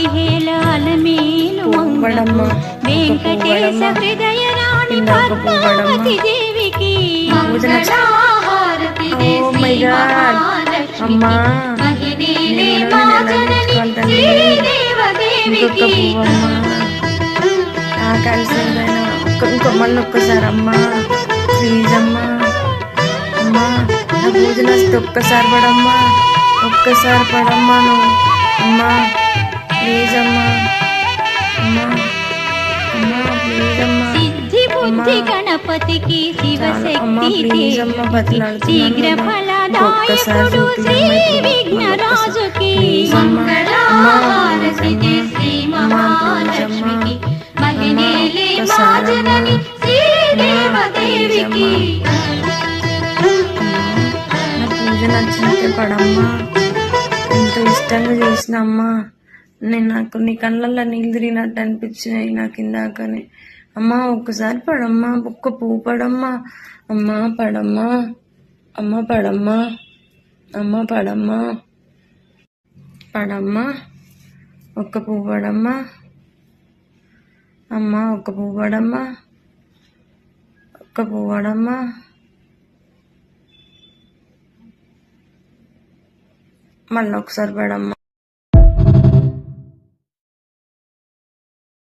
పదిహేల అలమేలు మంగమ్మ వెంకటేశ హృదయ రాణి పద్మావతి దేవికి మంగళహారతి అమ్మా ఇంకొక పువ్వమ్మా కలిసిందైనా ఇంకో మళ్ళీ ఒక్కసారి అమ్మా ప్లీజ్ అమ్మా అమ్మా నా పూజలు వస్తే ఒక్కసారి పడమ్మా ఒక్కసారి పడమ్మా నువ్వు అమ్మా ప్లీజ్ అమ్మా అమ్మా అమ్మా ప్లీజ్ అమ్మా సిద్ధి బుద్ధి గణపతికి శివశక్తి శీఘ్ర ఫలదాయకుడు శ్రీ విఘ్నరాజుకి మంగళహారతి శ్రీ మహాలక్ష్మికి మహిళలే మాజనని శ్రీదేవదేవికి నా పూజ నచ్చినట్టే పడమ్మా ఎంతో ఇష్టంగా చేసిన అమ్మా నేను నాకు నీ కళ్ళల్లో నీళ్ళు తిరిగినట్టు అనిపించినాయి నాకు ఇందాకనే అమ్మా ఒక్కసారి పడమ్మా ఒక్క పువ్వు పడమ్మా అమ్మా పడమ్మా అమ్మ పడమ్మా అమ్మ పడమ్మా పడమ్మా ఒక్క పువ్వు పడమ్మా అమ్మ ఒక్క పువ్వు పడమ్మా ఒక్క పువ్వు పడమ్మా మళ్ళీ ఒకసారి పడమ్మా